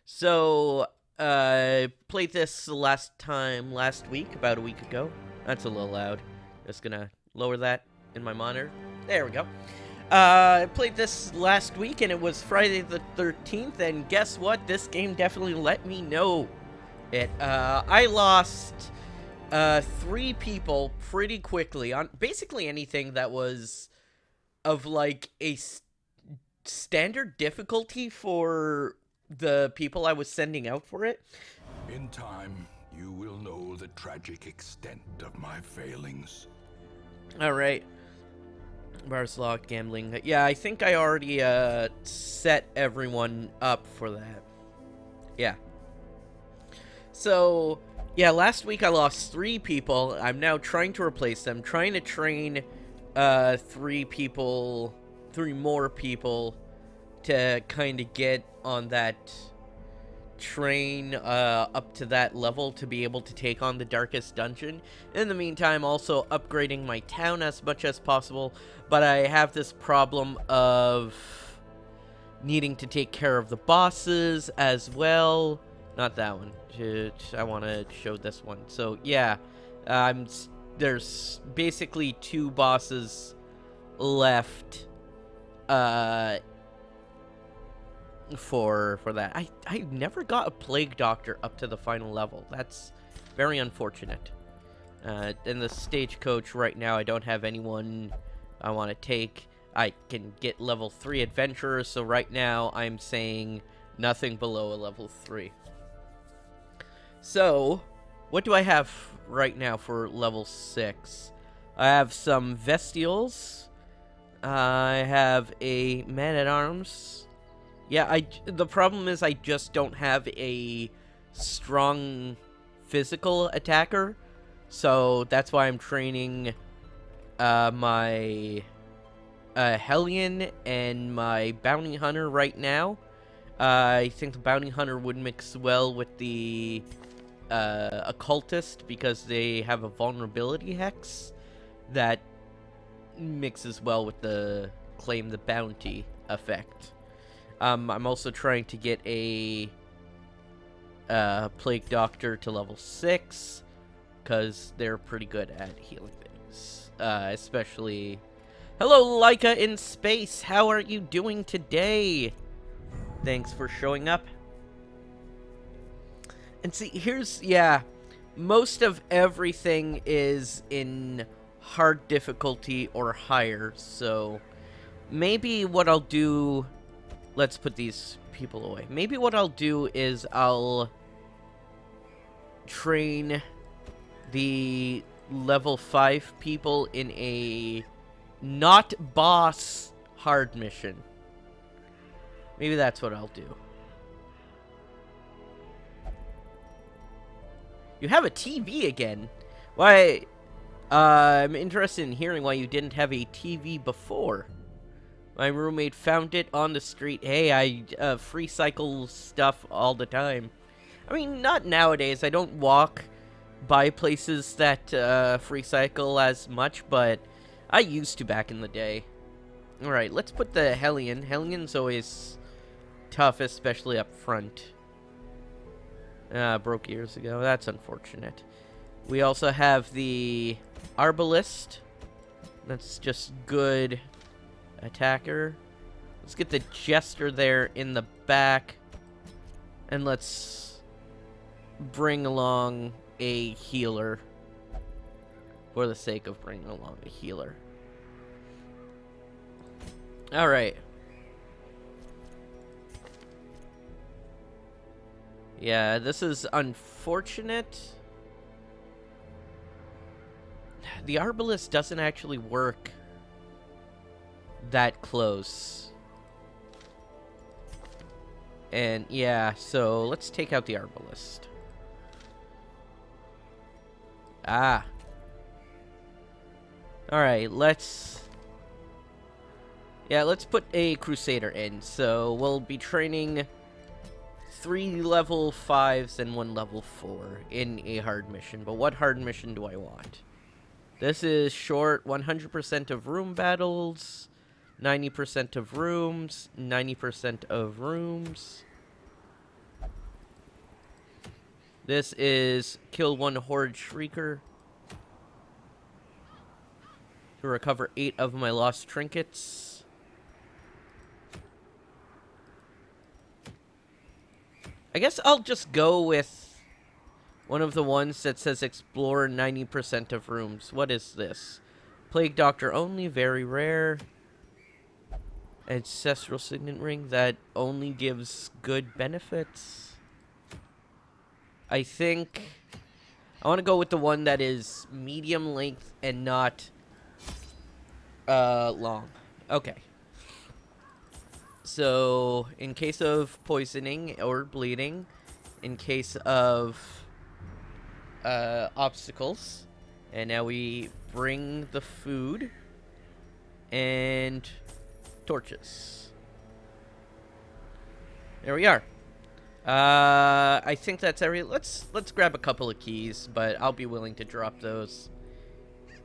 So, played this last week, about a week ago. That's a little loud. Just gonna lower that in my monitor. There we go. I played this last week, and it was Friday the 13th, and guess what? This game definitely let me know it. I lost, 3 people pretty quickly on basically anything that was of, like, a standard difficulty for the people I was sending out for it. In time, you will know the tragic extent of my failings. Alright. Bars locked, gambling. Yeah, I think I already set everyone up for that. Yeah. So, yeah, last week I lost 3 people. I'm now trying to replace them. Trying to train 3 more people to kind of get on that train up to that level to be able to take on the darkest dungeon. In the meantime, also upgrading my town as much as possible, but I have this problem of needing to take care of the bosses as well. Not that one. I want to show this one. So yeah, there's basically 2 bosses left for that. I never got a plague doctor up to the final level. That's very unfortunate. In the stagecoach right now, I don't have anyone I want to take. I can get level 3 adventurers, so right now I'm saying nothing below a level 3. So, what do I have right now for level 6? I have some Vestials. I have a Man-at-Arms. Yeah, the problem is I just don't have a strong physical attacker, so that's why I'm training my Hellion and my Bounty Hunter right now. I think the Bounty Hunter would mix well with the Occultist because they have a vulnerability hex that mixes well with the Claim the Bounty effect. I'm also trying to get a Plague Doctor to level 6, because they're pretty good at healing things. Especially... Hello, Leica in space! How are you doing today? Thanks for showing up. And see, yeah, most of everything is in hard difficulty or higher, so maybe what I'll do... Let's put these people away. Maybe what I'll do is I'll train the level 5 people in a not boss hard mission. Maybe that's what I'll do. You have a TV again? Why? I'm interested in hearing why you didn't have a TV before. My roommate found it on the street. Hey, I free cycle stuff all the time. I mean, not nowadays. I don't walk by places that free cycle as much, but I used to back in the day. Alright, let's put the Hellion. Hellion's always tough, especially up front. Broke years ago. That's unfortunate. We also have the Arbalist. That's just good attacker. Let's get the Jester there in the back. And let's bring along a healer. For the sake of bringing along a healer. Alright. Yeah, this is unfortunate. The Arbalist doesn't actually work that close. And yeah, so let's take out the Arbalist. Ah. Alright, let's put a Crusader in. So we'll be training 3 level 5s and 1 level 4 in a hard mission. But what hard mission do I want? This is short, 100% of room battles, 90% of rooms, 90% of rooms. This is kill 1 Horde Shrieker to recover 8 of my lost trinkets. I guess I'll just go with one of the ones that says explore 90% of rooms. What is this? Plague Doctor only, very rare. Ancestral Signet Ring that only gives good benefits. I think I want to go with the one that is medium length and not long. Okay. So, in case of poisoning or bleeding, in case of obstacles, and now we bring the food and torches. There we are. I think that's let's grab a couple of keys, but I'll be willing to drop those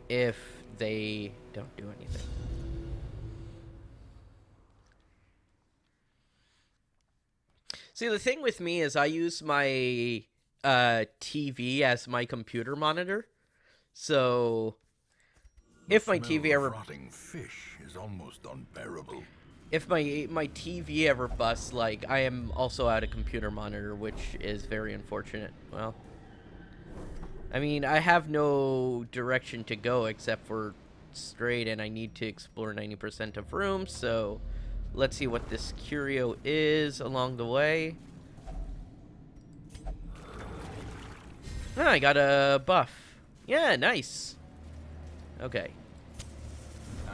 if they don't do anything. See, the thing with me is I use my TV as my computer monitor. So if my TV ever rotting fish is almost unbearable. If my TV ever busts, like, I am also out of computer monitor, which is very unfortunate. Well, I mean, I have no direction to go except for straight, and I need to explore 90% of rooms, so let's see what this curio is along the way. Ah, I got a buff. Yeah, nice. Okay.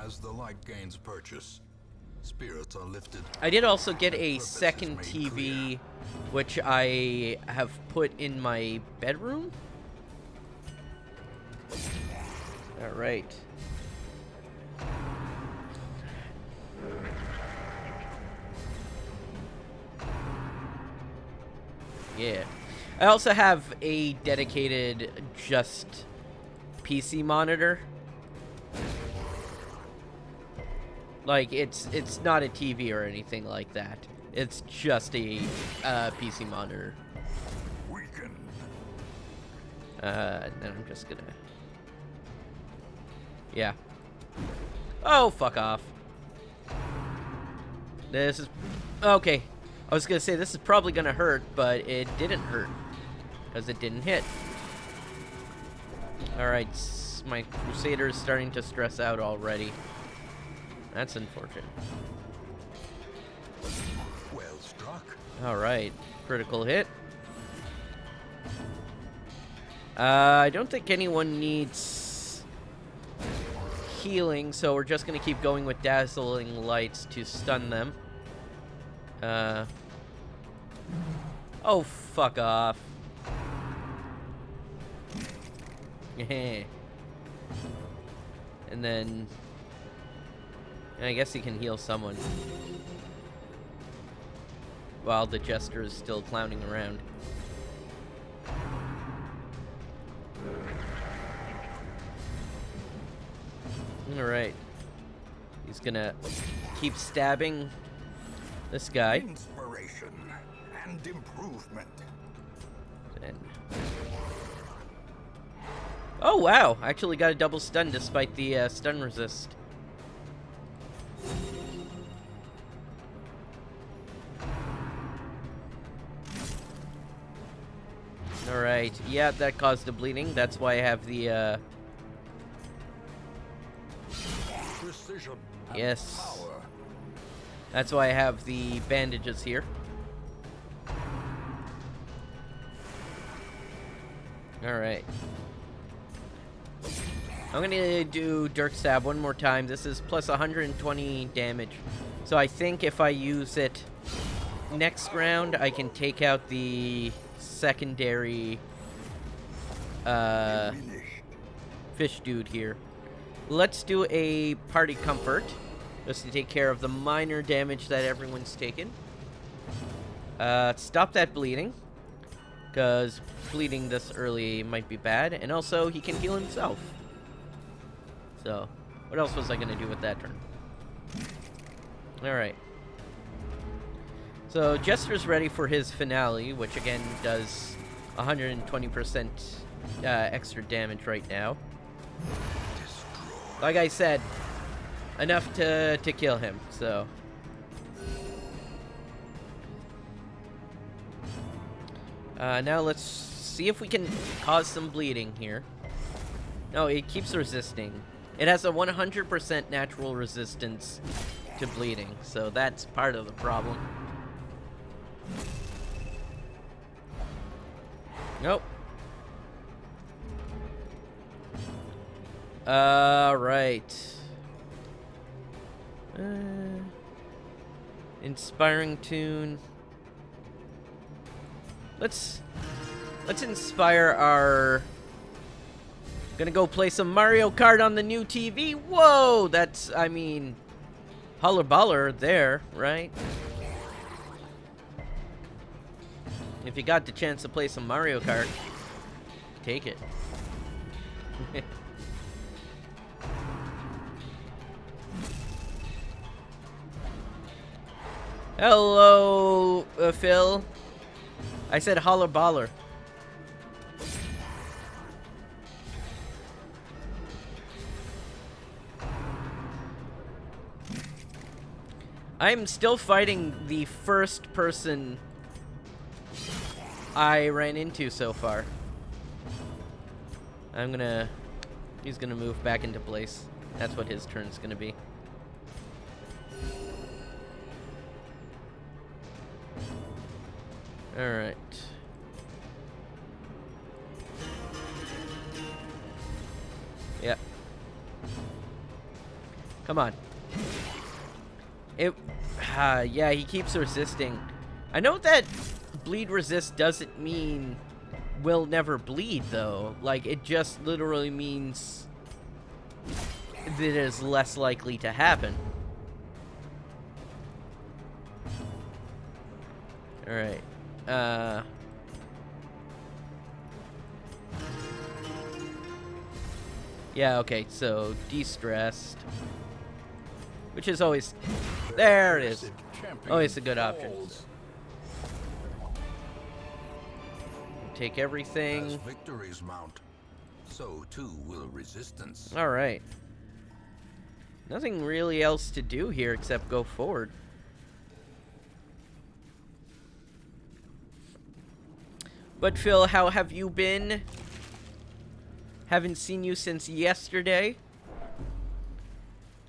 As the light gains purchase, spirits are lifted. I did also get a second TV, which I have put in my bedroom. All right. Yeah. I also have a dedicated just PC monitor. Like, it's not a TV or anything like that. It's just a PC monitor. Weakened. Then I'm just gonna... Yeah. Oh, fuck off. This is... Okay. I was gonna say, this is probably gonna hurt, but it didn't hurt. Because it didn't hit. Alright, my Crusader is starting to stress out already. That's unfortunate. Well struck. Alright, critical hit. I don't think anyone needs healing, so we're just gonna keep going with Dazzling Lights to stun them. Oh, fuck off. And then... I guess he can heal someone. While the Jester is still clowning around. Alright. He's gonna keep stabbing this guy. Inspiration and improvement. And... Oh, wow! I actually got a double stun despite the stun resist. Alright, yeah, that caused the bleeding. That's why I have the, Precision and yes. power. That's why I have the bandages here. Alright. I'm gonna do Dirk Stab one more time. This is plus 120 damage. So I think if I use it next round, I can take out the secondary fish dude here. Let's do a party comfort just to take care of the minor damage that everyone's taken. Stop that bleeding, because bleeding this early might be bad, and also he can heal himself. So what else was I gonna do with that turn? Alright. So Jester's ready for his finale, which again does 120% extra damage right now. Like I said, enough to kill him, so. Now let's see if we can cause some bleeding here. No, it keeps resisting. It has a 100% natural resistance to bleeding, so that's part of the problem. Nope. Right. Inspiring tune. Let's inspire our... Gonna go play some Mario Kart on the new TV. Whoa, that's, I mean, holler baller there, right? If you got the chance to play some Mario Kart, take it. Hello, Phil. I said holler baller. I'm still fighting the first person I ran into so far. He's gonna move back into place. That's what his turn's gonna be. Alright. Yep. Come on. Yeah, he keeps resisting. I know that bleed resist doesn't mean will never bleed, though. Like, it just literally means that it is less likely to happen. Alright. Yeah, okay, so de-stressed. Which is always... There it is. Always a good option. Take everything. As victories mount, so too will resistance. Alright. Nothing really else to do here except go forward. But Phil, how have you been? Haven't seen you since yesterday.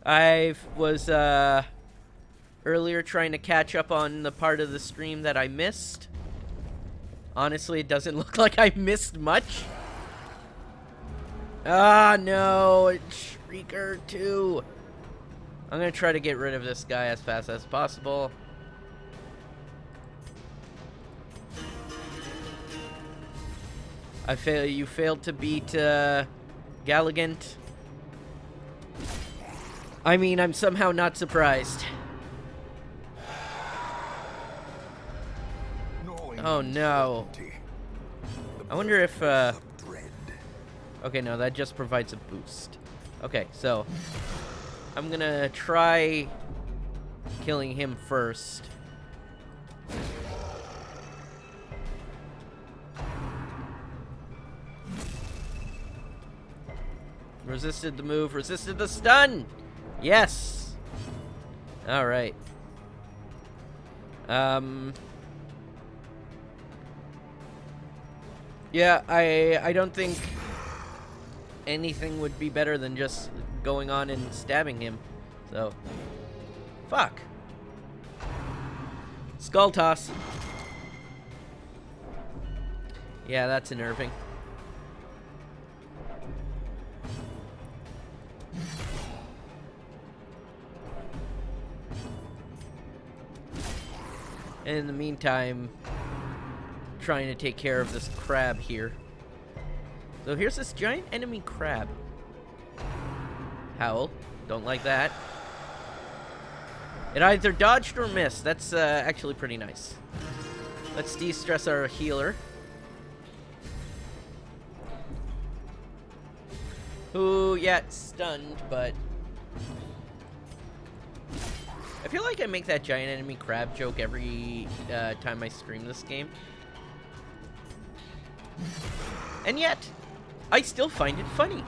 I was earlier trying to catch up on the part of the stream that I missed. Honestly, it doesn't look like I missed much. Ah, no, it's Shrieker 2. I'm gonna try to get rid of this guy as fast as possible. You failed to beat Galligant. I mean, I'm somehow not surprised. Oh no. I wonder if okay, no, that just provides a boost. Okay, so I'm gonna try killing him first. Resisted the move, resisted the stun! Yes! Alright. Yeah, I don't think anything would be better than just going on and stabbing him. So, fuck. Skull toss. Yeah, that's unnerving. And in the meantime, trying to take care of this crab here. So here's this giant enemy crab. Howl. Don't like that. It either dodged or missed. That's actually pretty nice. Let's de-stress our healer. Who, yeah, stunned, but... I feel like I make that giant enemy crab joke every time I stream this game. And yet, I still find it funny.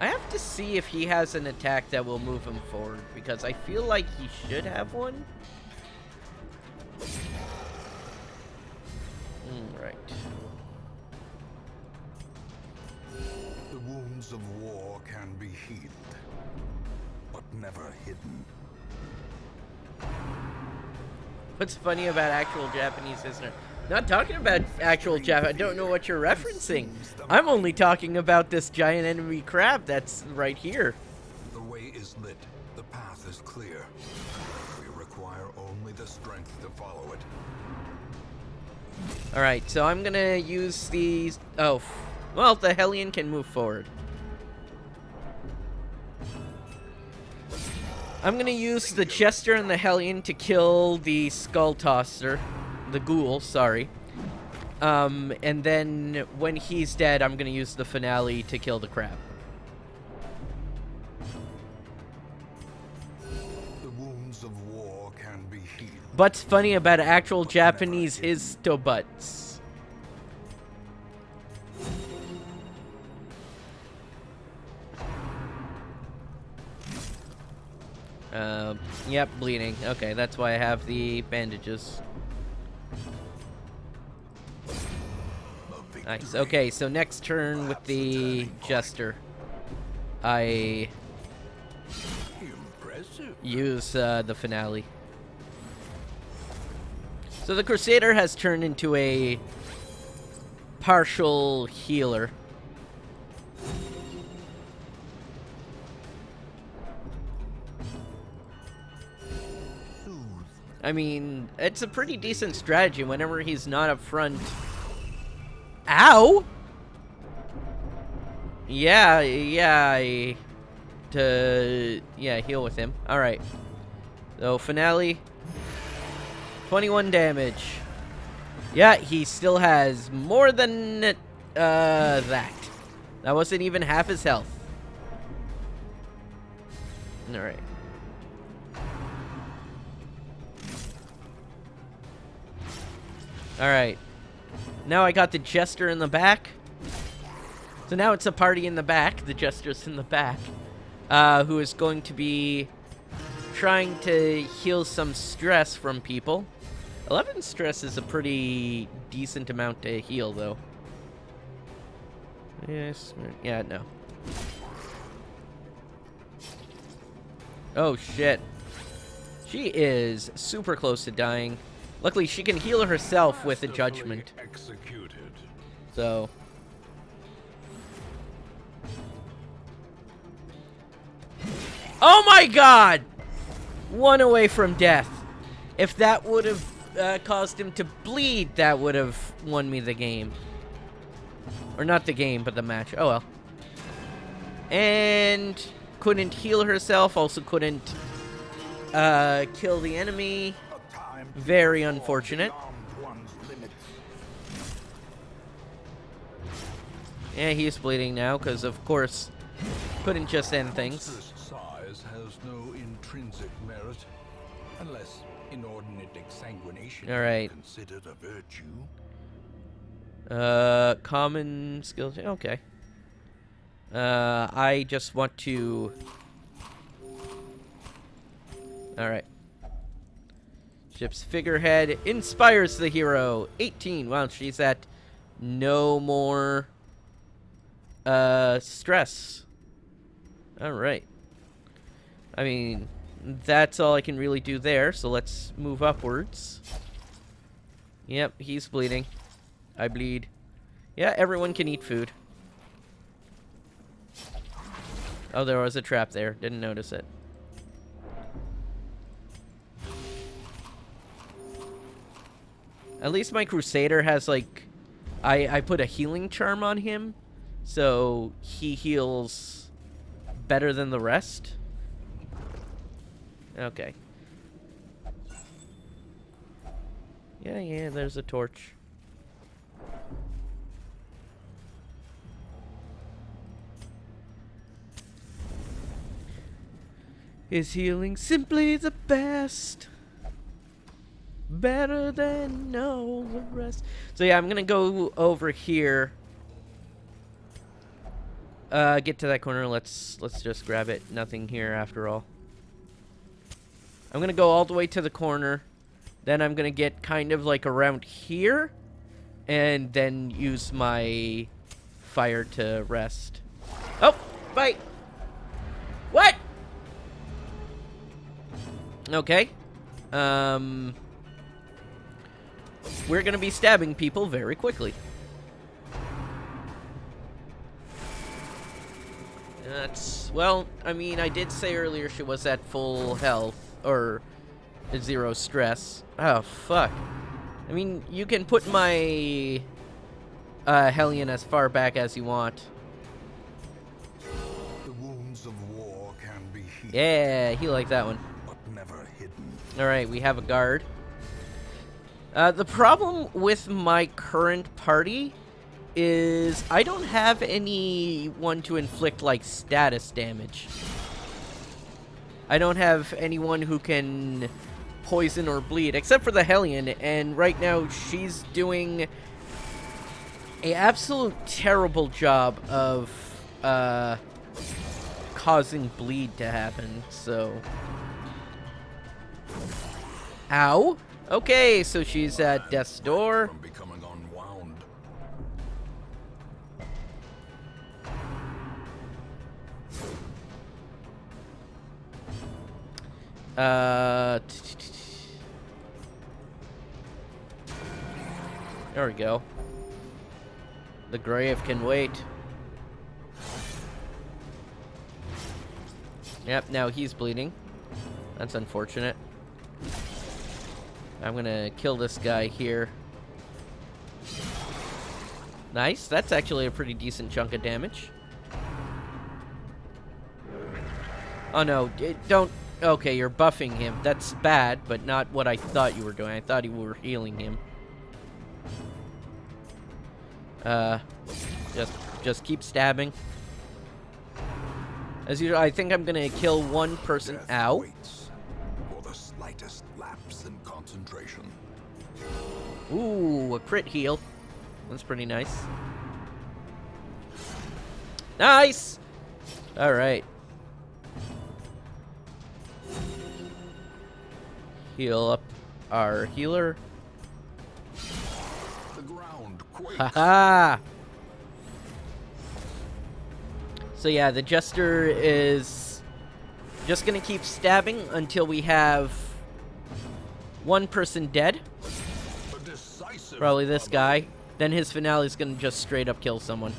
I have to see if he has an attack that will move him forward, because I feel like he should have one. Right. The wounds of war can be healed, but never hidden. What's funny about actual Japanese, isn't it? Not talking about actual Jap. I don't know what you're referencing. I'm only talking about this giant enemy crab that's right here. The way is lit. The path is clear. We require only the strength to follow it. Alright, so I'm gonna use these... Oh, well, the Hellion can move forward. I'm gonna use the Jester and the Hellion to kill the Skull Tosser. The Ghoul, sorry. And then when he's dead, I'm gonna use the Finale to kill the Crab. The wounds of war can be healed. What's funny about actual Japanese is to butts. Yep, bleeding. Okay, that's why I have the bandages. Nice. Okay, so next turn with the Jester, I use the Finale. So the Crusader has turned into a partial healer. I mean, it's a pretty decent strategy whenever he's not up front. Ow! Yeah, heal with him. Alright. So, Finale. 21 damage. Yeah, he still has more than that. That wasn't even half his health. Alright. Alright. Now I got the Jester in the back. So now it's a party in the back. The Jester's in the back. Who is going to be trying to heal some stress from people. 11 stress is a pretty decent amount to heal, though. Yes. Yeah, no. Oh, shit. She is super close to dying. Luckily, she can heal herself with a judgment. Executed. So. Oh my god! One away from death. If that would have caused him to bleed, that would have won me the game. Or not the game, but the match. Oh well. And couldn't heal herself, also couldn't kill the enemy. Very unfortunate. Yeah, he's bleeding now, because of course, couldn't just end things. Size has no intrinsic merit, unless inordinate exsanguination Alright. is considered a virtue. Common skills. Okay. I just want to. Alright. Ship's figurehead inspires the hero. 18. Wow, she's at no more stress. Alright. I mean, that's all I can really do there, so let's move upwards. Yep, he's bleeding. I bleed. Yeah, everyone can eat food. Oh, there was a trap there. Didn't notice it. At least my Crusader has, like... I put a healing charm on him, so he heals better than the rest. Okay. Yeah, there's a torch. Is healing simply the best? better than all the rest. So yeah, I'm gonna go over here. Get to that corner. Let's just grab it. Nothing here after all. I'm gonna go all the way to the corner. Then I'm gonna get kind of like around here, and then use my fire to rest. Oh, bite. What? Okay. We're gonna be stabbing people very quickly. That's, well, I mean, I did say earlier she was at full health, or 0 stress. Oh, fuck. I mean, you can put my Hellion as far back as you want. The wounds of war can be healed, Yeah, he liked that one. but never hidden. Alright, we have a guard. The problem with my current party is I don't have anyone to inflict, like, status damage. I don't have anyone who can poison or bleed, except for the Hellion, and right now she's doing an absolute terrible job of, causing bleed to happen, so... Ow! Okay, so she's at death's door. From becoming unwound. There we go. The grave can wait. Yep, now he's bleeding. That's unfortunate. I'm gonna kill this guy here. Nice, that's actually a pretty decent chunk of damage. Oh no, don't... Okay, you're buffing him. That's bad, but not what I thought you were doing. I thought you were healing him. Just keep stabbing. As usual, I think I'm gonna kill one person. Death Ow. waits for the slightest lapse in concentration. Ooh, a crit heal. That's pretty nice. Nice! Alright. Heal up our healer. The ground quakes. Haha! So yeah, the Jester is just gonna keep stabbing until we have one person dead. A decisive Probably this struggle. guy. Then his finale is gonna just straight up kill someone.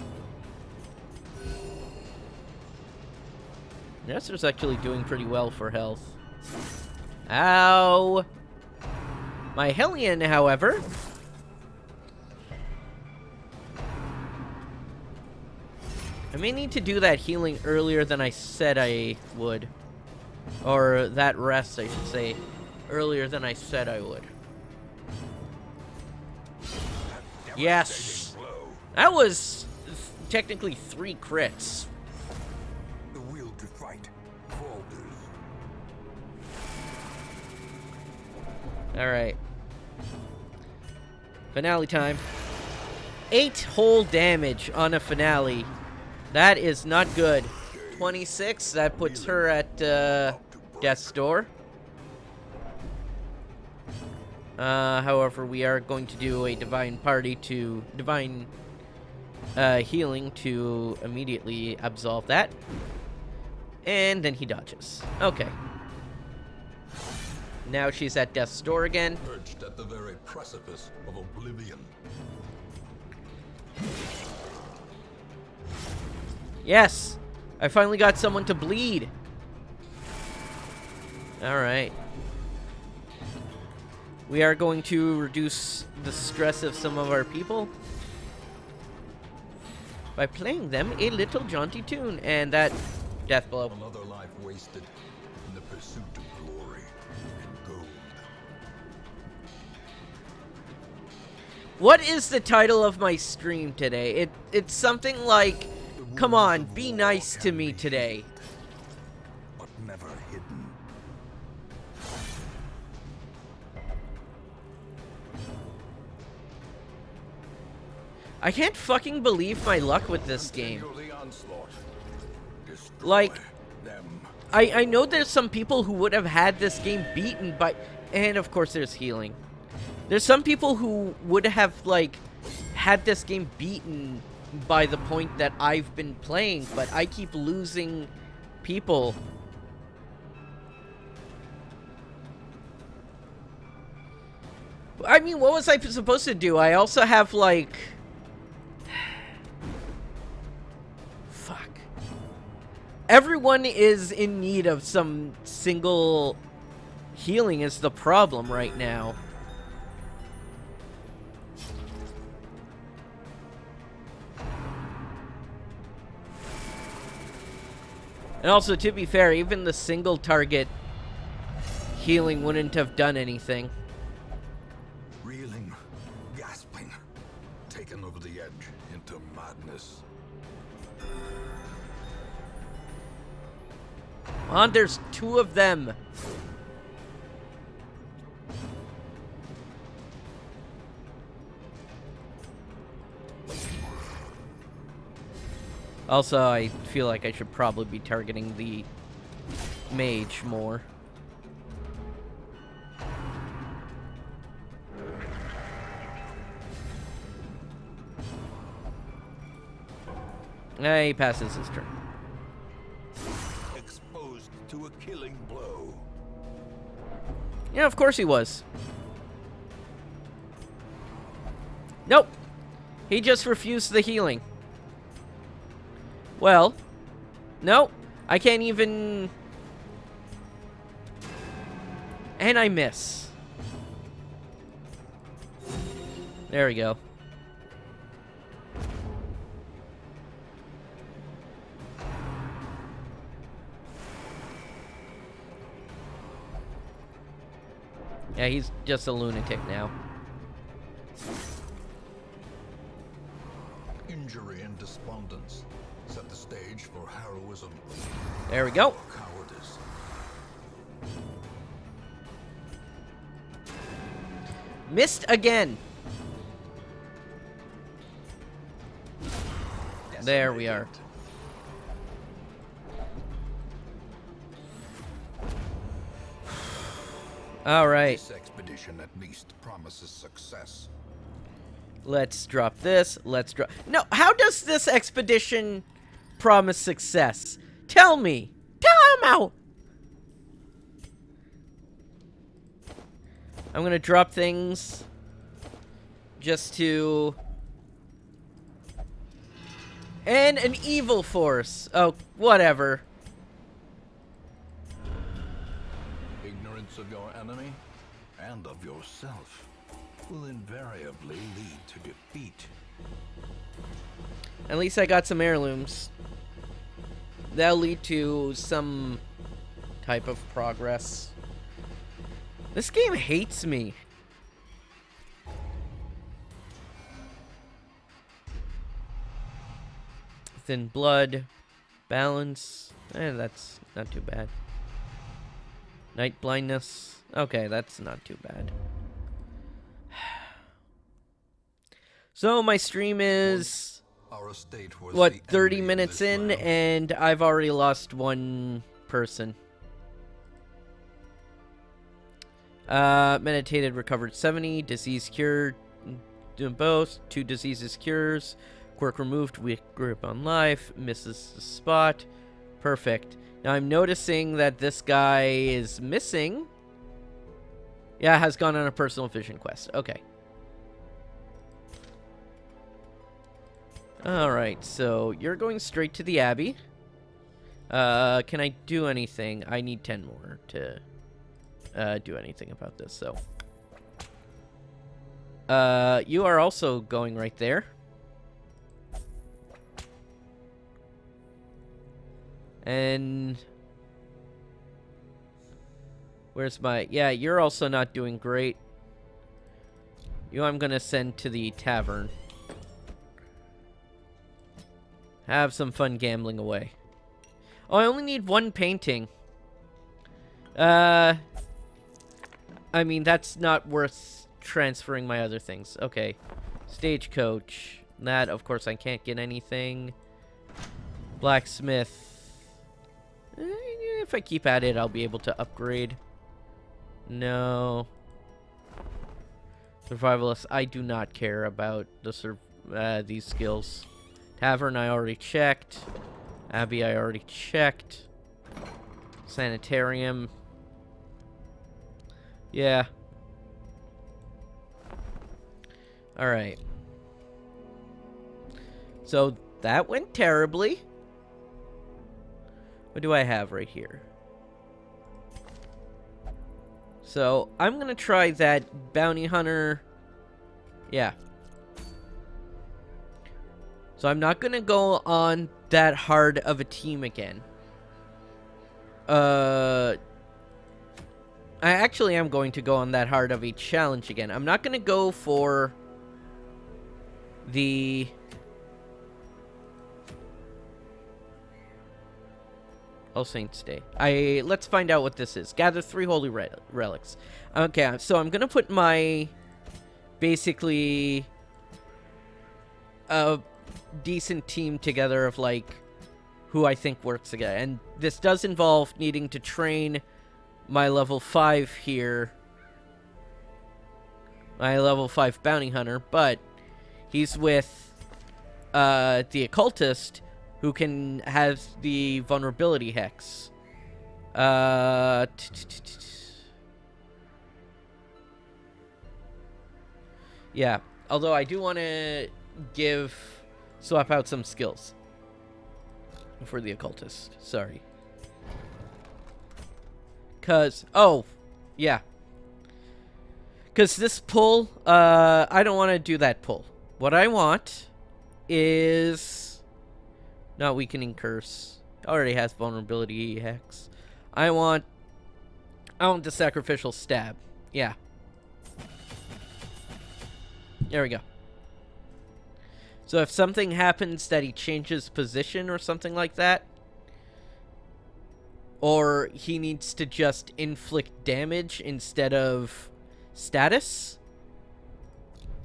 Jester's actually doing pretty well for health. Ow! My Hellion, however... I may need to do that healing earlier than I said I would. Or that rest, I should say. Earlier than I said I would. Yes! Blow. That was technically 3 crits. The will to fight falters. Alright. Finale time. 8 whole damage on a finale. That is not good. 26, that puts her at death's door. However, we are going to do a divine healing to immediately absolve that. And then he dodges. Okay. Now she's at death's door again. Perched at the very precipice of oblivion. Yes! I finally got someone to bleed. Alright. We are going to reduce the stress of some of our people by playing them a little jaunty tune. And that death blow. Another life wasted in the pursuit of glory and gold. What is the title of my stream today? It's something like, come on, be nice to me today. But never hidden. I can't fucking believe my luck with this game. Continue the onslaught. Destroy Like, them. I know there's some people who would have had this game beaten by... And, of course, there's healing. There's some people who would have, like, had this game beaten by the point that I've been playing, but I keep losing people. I mean, what was I supposed to do? I also have, like... Fuck. Everyone is in need of some single healing is the problem right now. And also, to be fair, even the single target healing wouldn't have done anything. Reeling, gasping, taken over the edge into madness. Come on, there's 2 of them. Also, I feel like I should probably be targeting the mage more. He passes his turn. Exposed to a killing blow. Yeah, of course he was. Nope. He just refused the healing. Well, no, I can't even... And I miss. There we go. Yeah, he's just a lunatic now. Injury and despondence set the stage for heroism. There we go. Or cowardice. Missed again. There we are. All right. This expedition at least promises success. Let's drop this. Let's drop... No, how does this expedition promise success? Tell me. Tell him out. I'm going to drop things just to... And an evil force. Oh, whatever. Ignorance of your enemy and of yourself will invariably lead to defeat. At least I got some heirlooms. That'll lead to some type of progress. This game hates me. Thin blood. Balance. That's not too bad. Night blindness. Okay, that's not too bad. So my stream is... Our estate was what, the 30 envy of minutes this in, land. and I've already lost 1 person. Meditated, recovered 70. Disease cured, doing both. 2 diseases cures. Quirk removed, weak grip on life. Misses the spot. Perfect. Now I'm noticing that this guy is missing. Yeah, has gone on a personal vision quest. Okay. Alright, so you're going straight to the Abbey. Can I do anything? I need 10 more to do anything about this, so. You are also going right there. And... Where's my... Yeah, you're also not doing great. You I'm gonna send to the tavern. Have some fun gambling away. Oh, I only need 1 painting. I mean, that's not worth transferring my other things. Okay. Stagecoach. That, of course, I can't get anything. Blacksmith. If I keep at it, I'll be able to upgrade. No. Survivalist, I do not care about these skills. Tavern, I already checked. Abbey, I already checked. Sanitarium. Yeah. Alright. So, that went terribly. What do I have right here? So, I'm gonna try that bounty hunter. Yeah. So, I'm not gonna go on that hard of a team again. I actually am going to go on that hard of a challenge again. I'm not gonna go for the... All Saints Day. Let's find out what this is. Gather 3 holy relics. Okay, so I'm gonna put my basically a decent team together of like who I think works together, and this does involve needing to train my level 5 here, my level 5 bounty hunter, but he's with the occultist, who can have the vulnerability hex. Yeah, although I do want to swap out some skills for the occultist. Sorry. Oh, yeah. Because this pull, I don't want to do that pull. What I want is... Not weakening curse. Already has vulnerability hex. I want the sacrificial stab. Yeah. There we go. So if something happens that he changes position or something like that, or he needs to just inflict damage instead of status,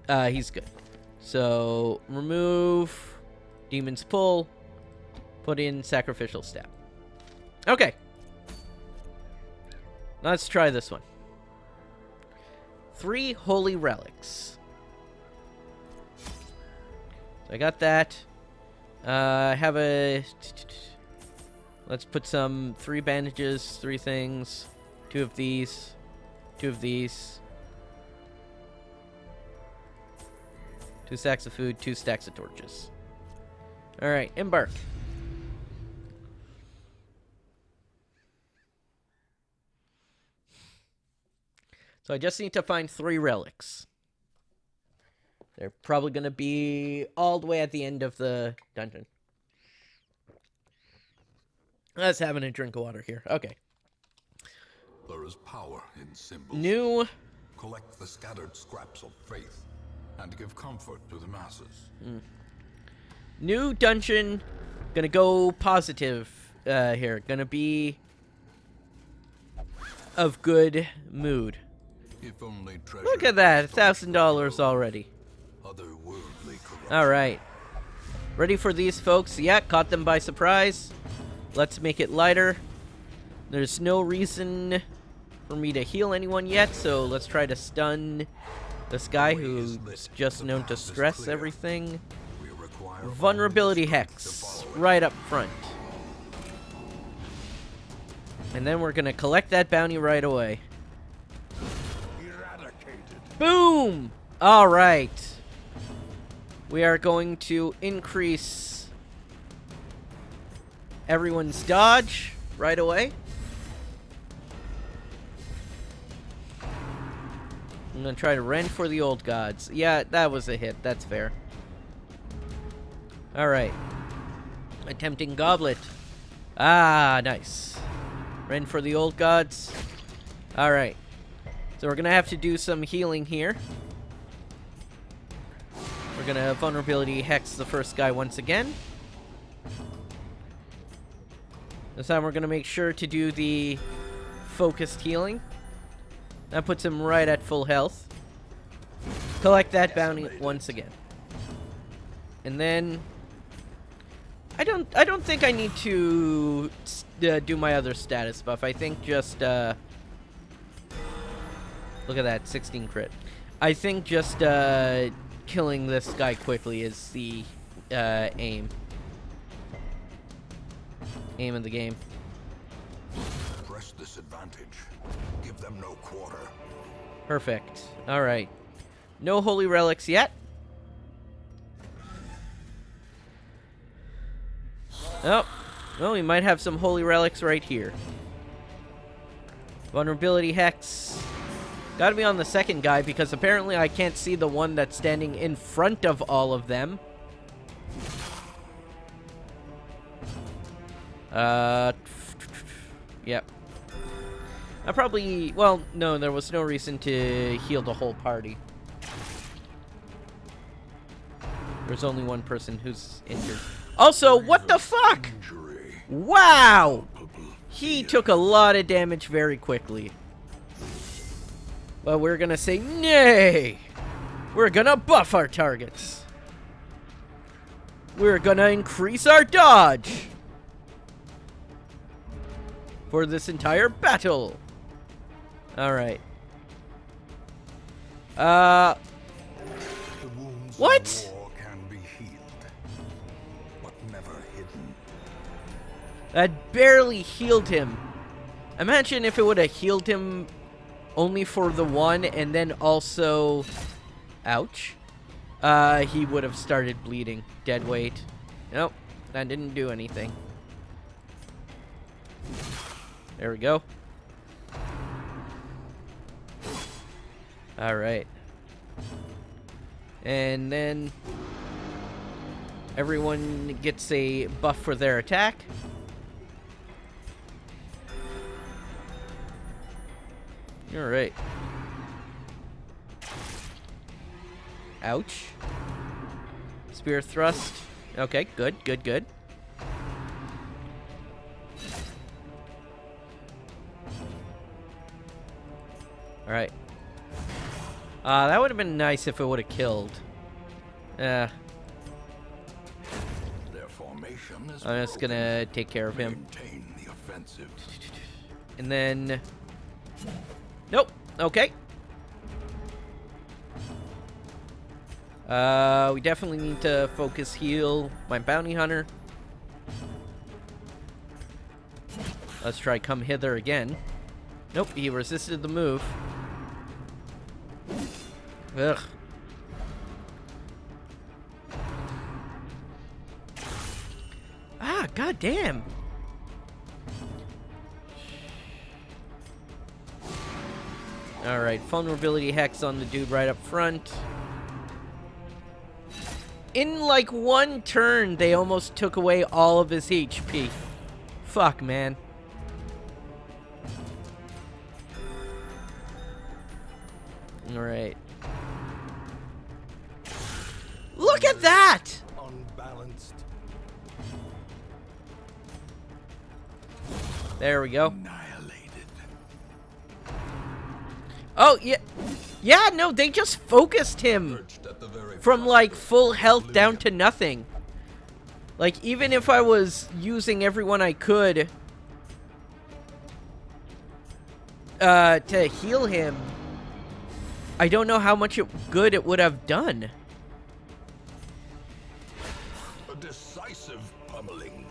he's good. So remove Demon's Pull. Put in sacrificial stab. Okay. Let's try this one. 3 holy relics. So I got that. I have a... Let's put some 3 bandages, 3 things. 2 of these. 2 of these. 2 stacks of food, 2 stacks of torches. Alright, embark. So I just need to find 3 relics. They're probably going to be all the way at the end of the dungeon. Let's have a drink of water here. Okay. There is power in symbols. New. Collect the scattered scraps of faith and give comfort to the masses. New dungeon. Gonna go positive here. Gonna be of good mood. If only Look at that, $1,000 already. All right, ready for these folks? Yeah, caught them by surprise. Let's make it lighter. There's no reason for me to heal anyone yet, so let's try to stun this guy who's just known to stress everything. Vulnerability hex right up front. And then we're gonna collect that bounty right away. Boom! Alright. We are going to increase everyone's dodge right away. I'm gonna try to rend for the old gods. Yeah, that was a hit. That's fair. Alright. Attempting goblet. Ah, nice. Rend for the old gods. Alright. So we're gonna have to do some healing here. We're gonna vulnerability hex the first guy once again. This time we're gonna make sure to do the focused healing. That puts him right at full health. Collect that bounty once again. And then I don't think I need to do my other status buff. I think just look at that, 16 crit. I think just killing this guy quickly is the aim of the game. Press this advantage. Give them no quarter. Perfect. All right. No holy relics yet. Oh, well, we might have some holy relics right here. Vulnerability hex. Gotta be on the second guy because apparently I can't see the one that's standing in front of all of them. Yep. I probably, well, no, there was no reason to heal the whole party. There's only one person who's injured. Also, what the fuck? Wow! He took a lot of damage very quickly. But we're gonna say, nay! We're gonna buff our targets. We're gonna increase our dodge. For this entire battle. Alright. What? That barely healed him. Imagine if it would have healed him only for the one and then also... Ouch. He would have started bleeding. Dead weight. Nope. That didn't do anything. There we go. Alright. And then... everyone gets a buff for their attack. Alright. Ouch. Spear thrust. Okay, good, good, good. Alright. That would have been nice if it would have killed. Their formation is I'm just gonna take care of him. Maintain the offensive. And then... Nope. Okay. We definitely need to focus heal my bounty hunter. Let's try come hither again. Nope, he resisted the move. Ugh. Ah, goddamn. Alright, vulnerability hex on the dude right up front. In like one turn, they almost took away all of his HP. Fuck, man. Alright. Look at that! Unbalanced. There we go. Annihilated. Oh, yeah. Yeah, no, they just focused him from, like, full health down to nothing. Like, even if I was using everyone I could to heal him, I don't know how much good it would have done. A decisive pummeling.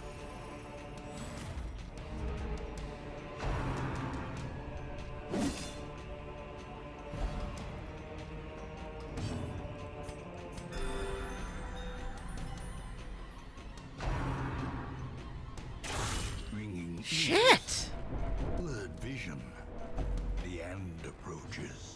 Shit! Blurred vision. The end approaches.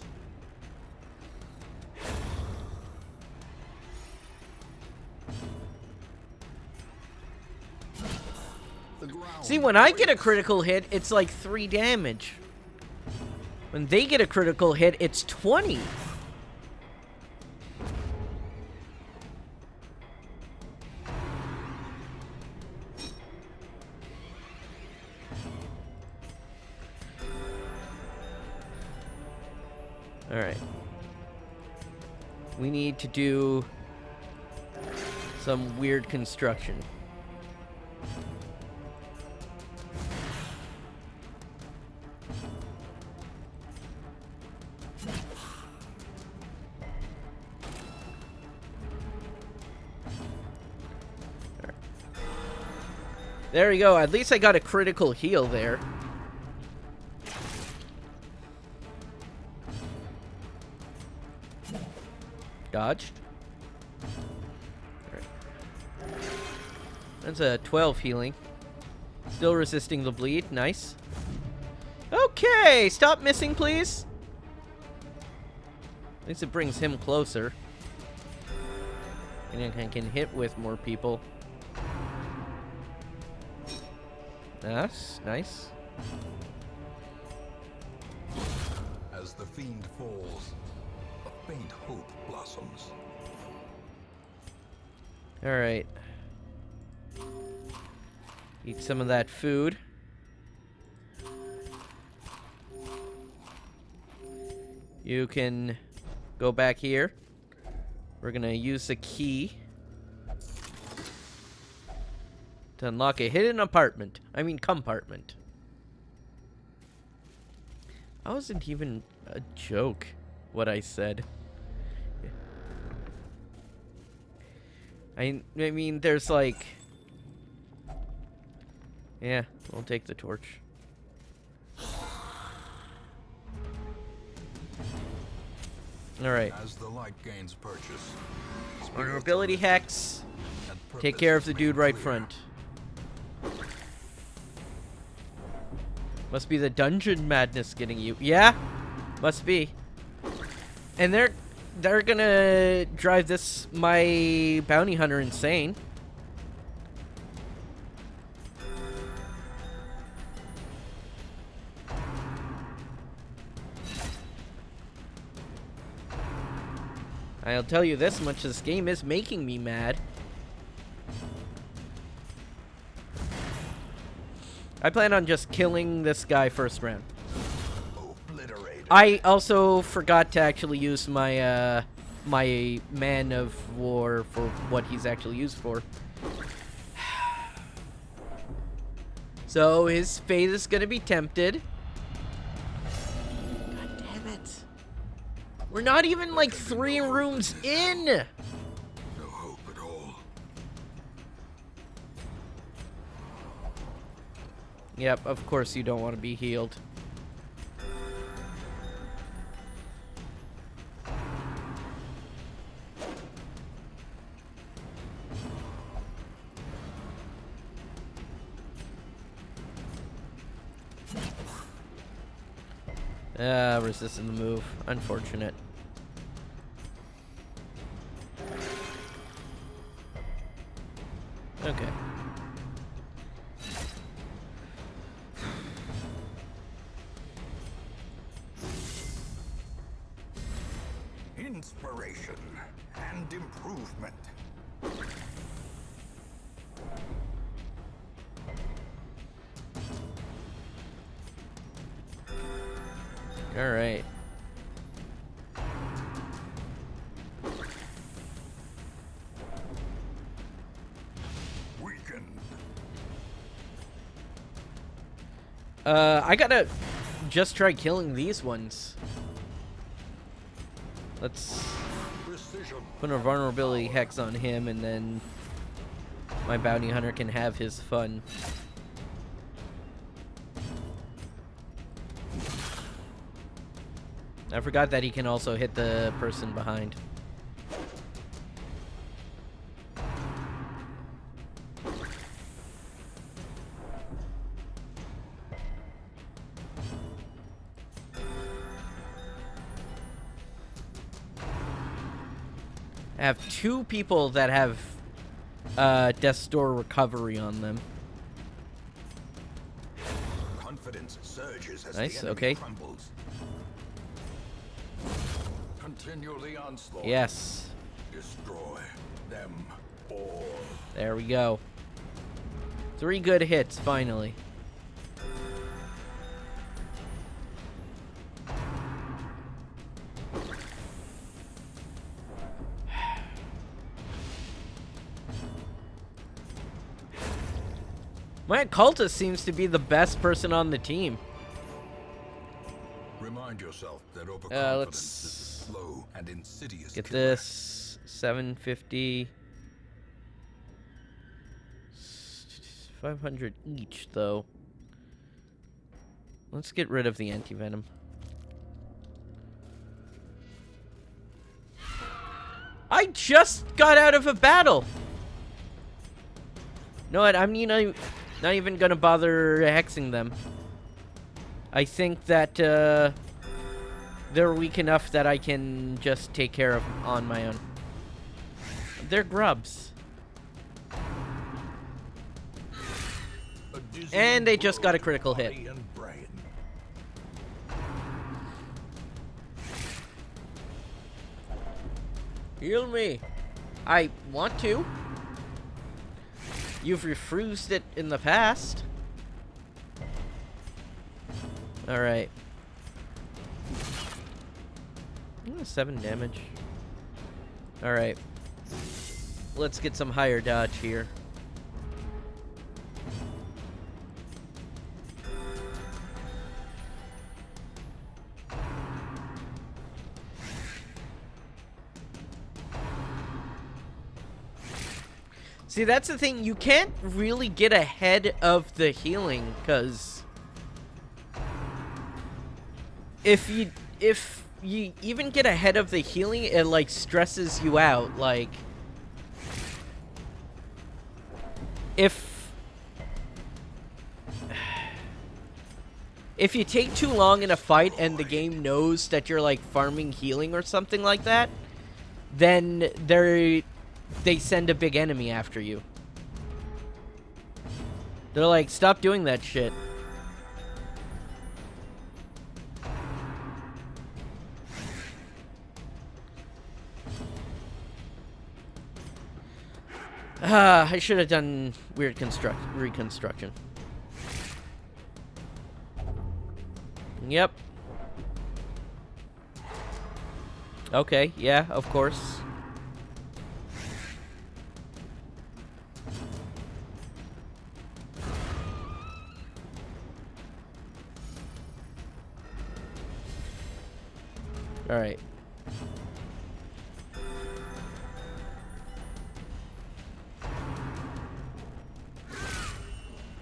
See, when I get a critical hit, it's like 3 damage. When they get a critical hit, it's 20. Alright. We need to do some weird construction. There we go. At least I got a critical heal there. Dodged. Right. That's a 12 healing. Still resisting the bleed. Nice. Okay, stop missing, please. At least it brings him closer. And I can hit with more people. Nice. As the fiend falls, a faint hope blossoms. Alright. Eat some of that food. You can go back here. We're gonna use the key to unlock a hidden compartment. That wasn't even a joke, what I said. I mean, there's like... Yeah, we'll take the torch. Alright. As the light gains purchase, Vulnerability hex. Take care of the dude right front. Must be the dungeon madness getting you. Yeah, must be. And they're gonna drive my bounty hunter insane. I'll tell you this much, this game is making me mad. I plan on just killing this guy first round. obliterated. I also forgot to actually use my my man of war for what he's actually used for. So his fate is gonna be tempted. God damn it. We're not even like 3 rooms in. No hope at all. Yep, of course you don't want to be healed. Resisting the move. Unfortunate. Okay. Inspiration and improvement. All right. Weakened. I gotta just try killing these ones. Let's Precision. put a vulnerability hex on him, and then my bounty hunter can have his fun. I forgot that he can also hit the person behind. I have 2 people that have Death's Door recovery on them. Confidence surges as Nice, the enemy okay. crumbles. Continue the onslaught. Yes. Destroy them all. There we go. 3 good hits, finally. My occultist seems to be the best person on the team. Remind yourself that overconfidence Let's is a slow and insidious get killer. this 750. 500 each, though. Let's get rid of the anti-venom. I just got out of a battle! No, I mean, I'm not even gonna bother hexing them. I think that, they're weak enough that I can just take care of them on my own. They're grubs. And they just got a critical hit. Heal me. I want to. You've refused it in the past. Alright. 7 damage. Alright. Let's get some higher dodge here. See, that's the thing. You can't really get ahead of the healing, because if you even get ahead of the healing, it like stresses you out. Like, if you take too long in a fight and the game knows that you're like farming healing or something like that, then they send a big enemy after you. They're like, stop doing that shit. I should have done weird reconstruction. Yep. Okay, yeah, of course. All right.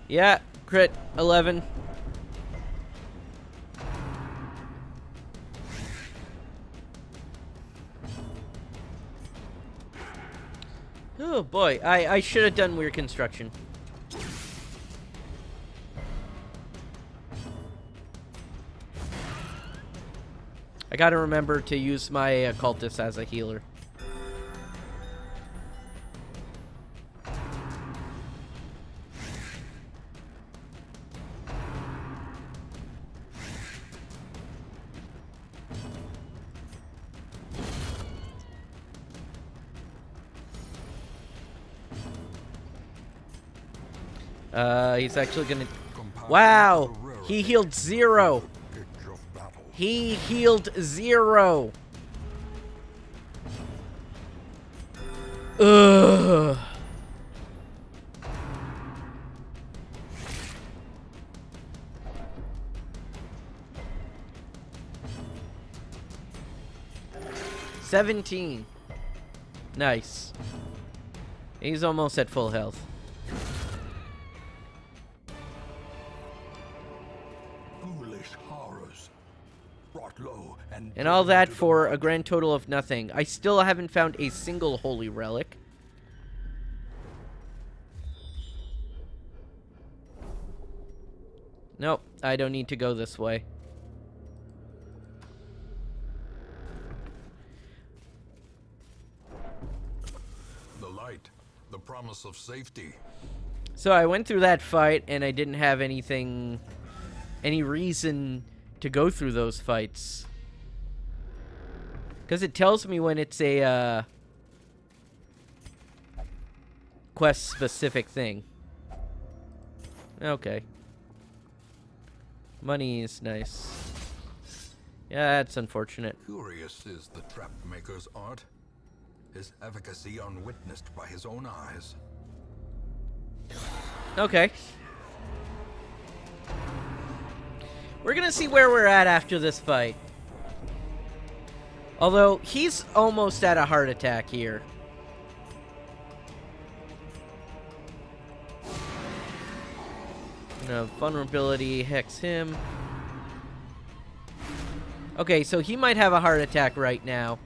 Yeah, crit 11. Oh boy, I should have done weird construction. I gotta remember to use my occultist as a healer. He's actually gonna... Wow! He healed 0! He healed 0! Ugh! $17. Nice. He's almost at full health. And all that for a grand total of nothing. I still haven't found a single holy relic. Nope, I don't need to go this way. The light, the promise of safety. So I went through that fight, and I didn't have any reason to go through those fights. Because it tells me when it's a quest-specific thing. Okay. Money is nice. Yeah, that's unfortunate. Curious is the trap maker's art. His efficacy unwitnessed by his own eyes. Okay. We're gonna see where we're at after this fight. Although, he's almost at a heart attack here. No, vulnerability hex him. Okay, so he might have a heart attack right now.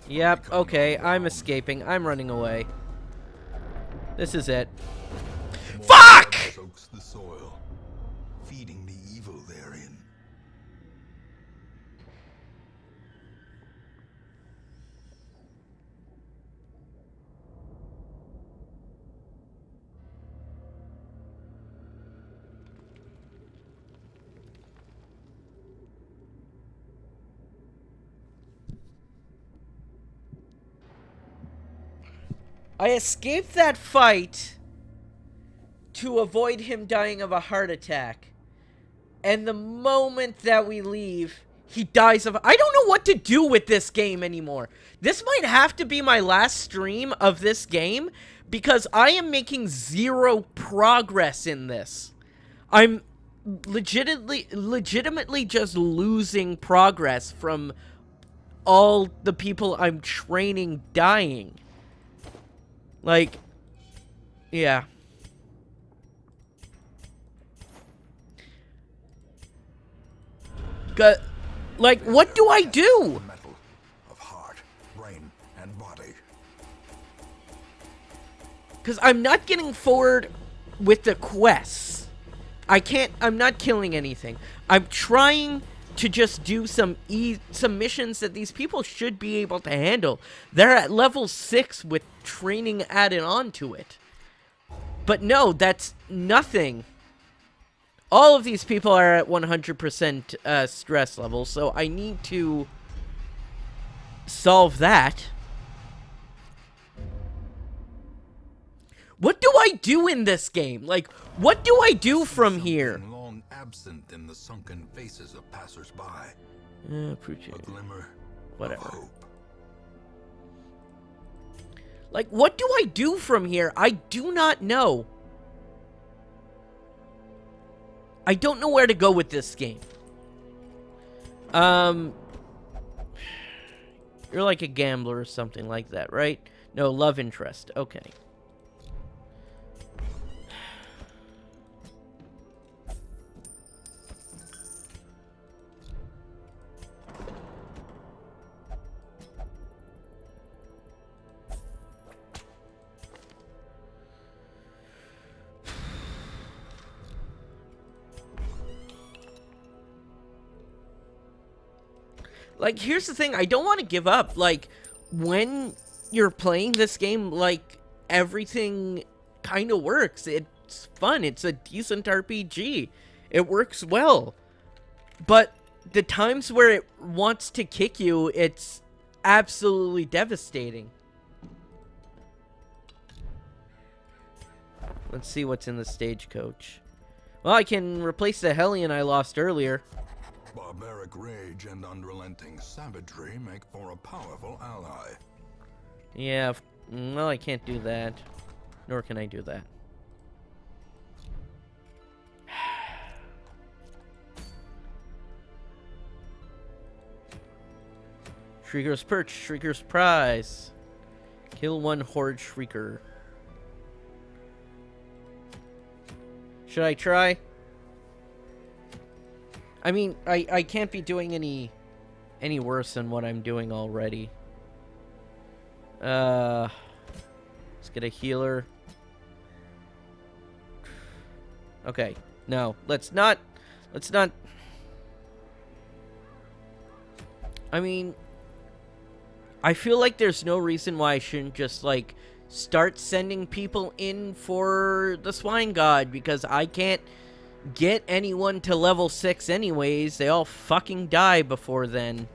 Yep, okay, I'm escaping. I'm running away. This is it. Fuck! Soaks the soil, feeding the evil therein. I escaped that fight to avoid him dying of a heart attack. And the moment that we leave, he dies of... I don't know what to do with this game anymore. This might have to be my last stream of this game, because I am making zero progress in this. I'm legitimately just losing progress from all the people I'm training dying. Like, yeah. Like, what do I do? Metal of heart, brain, and body. Because I'm not getting forward with the quests. I'm not killing anything. I'm trying to just do some missions that these people should be able to handle. They're at level 6 with training added on to it. But no, that's nothing. All of these people are at 100% stress level, so I need to solve that. What do I do in this game? Like, what do I do from here? Long absent in the sunken faces of passers-by. Appreciate A it. glimmer Whatever. of hope. Like, what do I do from here? I do not know. I don't know where to go with this game. You're like a gambler or something like that, right? No, love interest. Okay. Like, here's the thing, I don't want to give up. Like, when you're playing this game, like, everything kind of works. It's fun. It's a decent RPG. It works well. But the times where it wants to kick you, it's absolutely devastating. Let's see what's in the stagecoach. Well, I can replace the Hellion I lost earlier. Barbaric rage and unrelenting savagery make for a powerful ally. Yeah, well, I can't do that. Nor can I do that. Shrieker's Perch, Shrieker's Prize. Kill one Horde Shrieker. Should I try? I mean, I can't be doing any worse than what I'm doing already. Let's get a healer. Okay, no, let's not. I mean, I feel like there's no reason why I shouldn't just, like, start sending people in for the Swine God, because I can't get anyone to level 6 anyways. They all fucking die before then.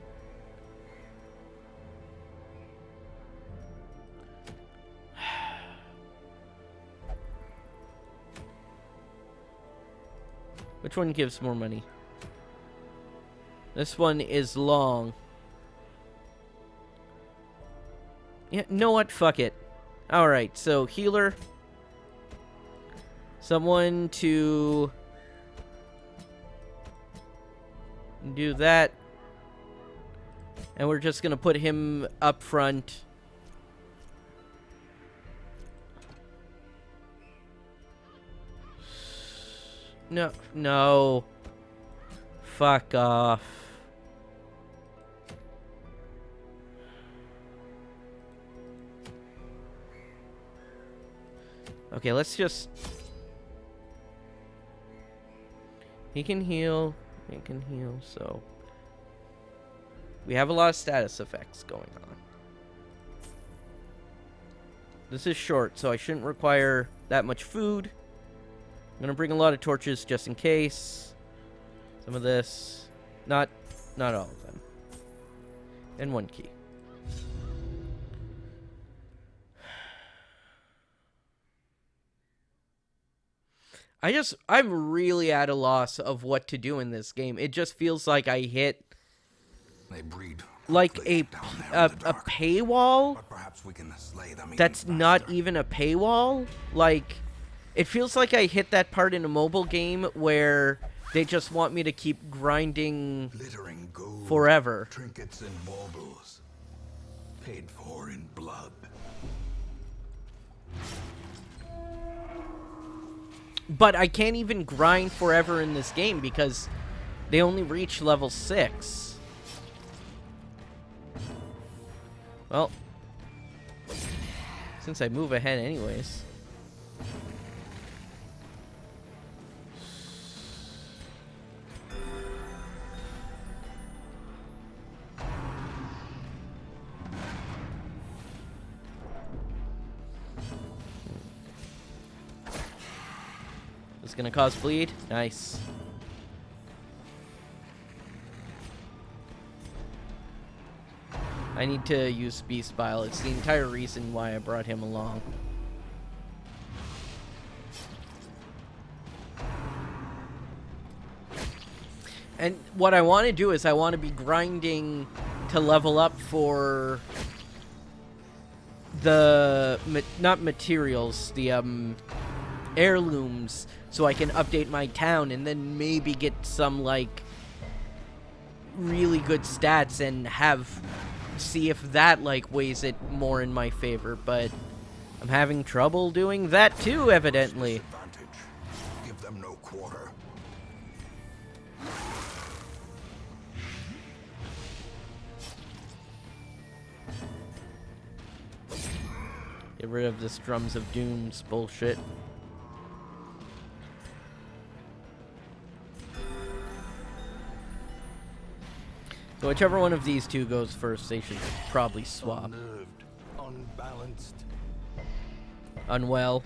Which one gives more money? This one is long. Yeah, know what? Fuck it. Alright, so healer. Someone to Do that. And we're just gonna put him up front. No, no. Fuck off. Okay, let's just... He can heal. He can heal, so... We have a lot of status effects going on. This is short, so I shouldn't require that much food. I'm gonna bring a lot of torches just in case. Some of this. Not all of them. And 1 key. I'm really at a loss of what to do in this game. It just feels like I hit They breed like quickly a down there in the dark. paywall But perhaps we can slay them that's even not faster. even a paywall. Like, it feels like I hit that part in a mobile game where they just want me to keep grinding Glittering gold, forever. trinkets and baubles, paid for in blood. But I can't even grind forever in this game because they only reach level 6. Well, since I move ahead anyways. This is gonna cause bleed. Nice. I need to use Beast Bile. It's the entire reason why I brought him along. And what I want to do is I want to be grinding to level up for the not materials, the heirlooms, so I can update my town and then maybe get some like really good stats and see if that like weighs it more in my favor. But I'm having trouble doing that too, evidently. Disadvantage. Give them no quarter. Get rid of this Drums of Dooms bullshit. So whichever one of these two goes first, they should probably swap. Unnerved, unbalanced. Unwell.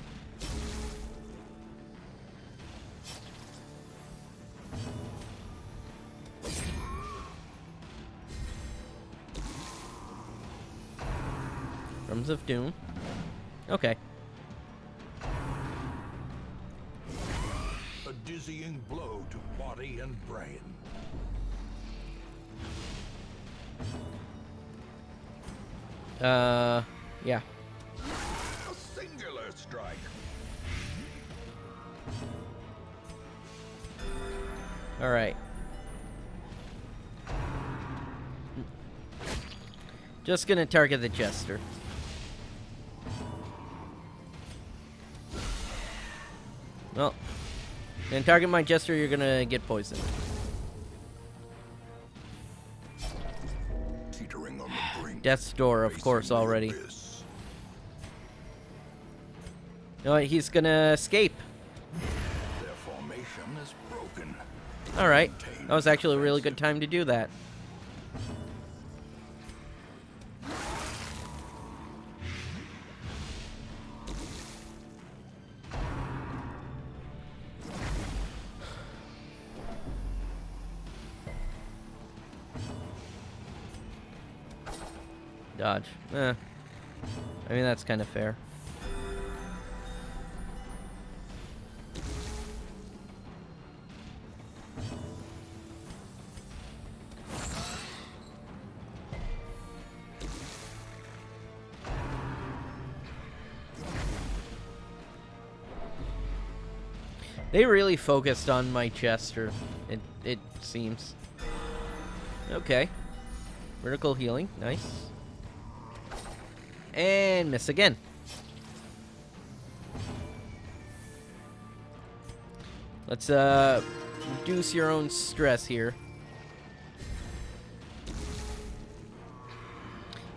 Drums of Doom. Okay. A dizzying blow to body and brain. Yeah. A singular strike. Alright. Just gonna target the Jester. Well, then target my Jester, you're gonna get poisoned. Teetering on the brink. Death's Door, of course, facing the already. abyss. You know what, he's gonna escape. Their formation is broken. Alright. That was actually a really good time to do that. Dodge. I mean, that's kind of fair. They really focused on my Jester, it seems. Okay. Vertical healing. Nice. And miss again. Let's reduce your own stress here.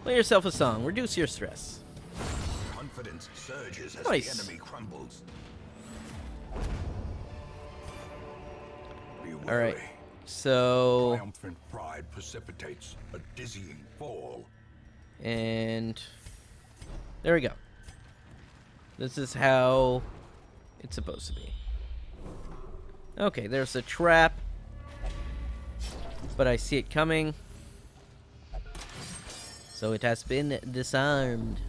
Play yourself a song. Reduce your stress. Confidence surges as Nice. the enemy crumbles. Be All right. wary. So, Triumphant pride precipitates a dizzying fall. and there we go. This is how it's supposed to be. Okay, there's a trap, but I see it coming. So it has been disarmed.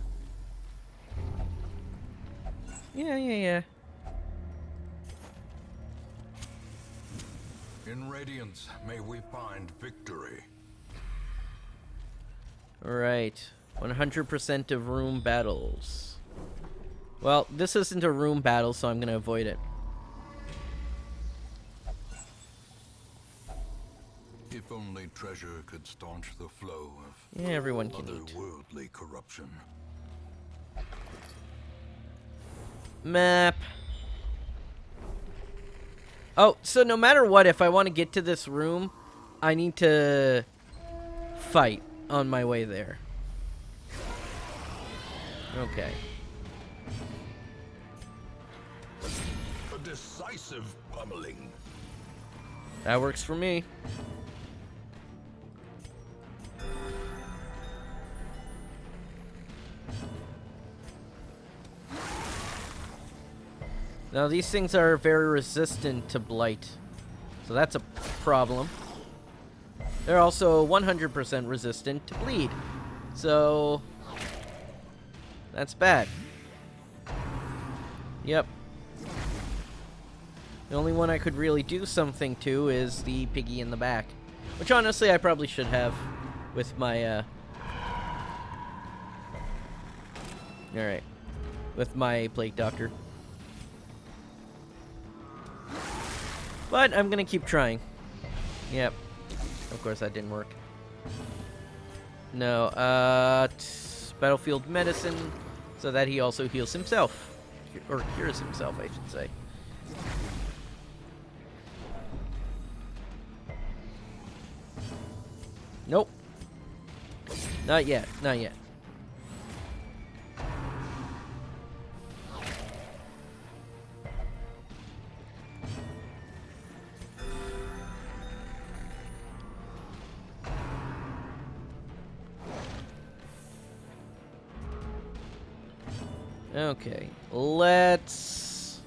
Yeah. In Radiance, may we find victory. Alright. 100% of room battles. Well, this isn't a room battle, so I'm going to avoid it. If only treasure could staunch the flow of Yeah, everyone can eat. otherworldly corruption. Map. Oh, so no matter what, if I want to get to this room, I need to fight on my way there. Okay. A decisive pummeling. That works for me. Now, these things are very resistant to blight, so that's a problem. They're also 100% resistant to bleed, so that's bad. Yep. The only one I could really do something to is the piggy in the back, which honestly I probably should have with my, Alright. With my plague doctor. But I'm gonna keep trying. Yep. Of course that didn't work. No, battlefield medicine, so that he also heals himself. Or cures himself, I should say. Nope. Not yet, not yet. Okay, let's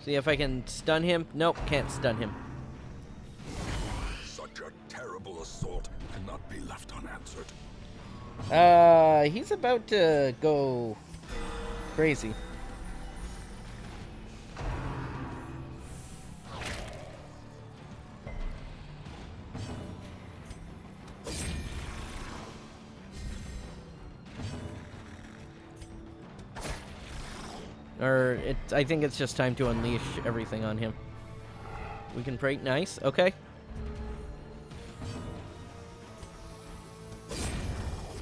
see if I can stun him. Nope, can't stun him. Such a terrible assault cannot be left unanswered. He's about to go crazy. Or I think it's just time to unleash everything on him. We can pray. Nice. Okay.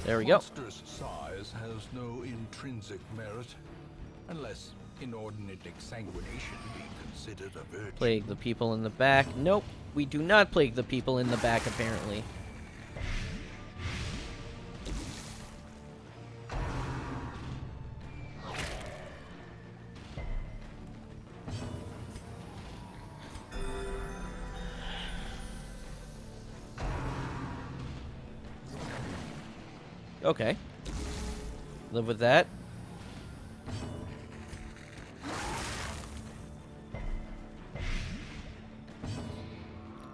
There we go. Monstrous size has no intrinsic merit, unless inordinate exsanguination be considered a virtue. Plague the people in the back. Nope. We do not plague the people in the back, apparently. Okay. Live with that.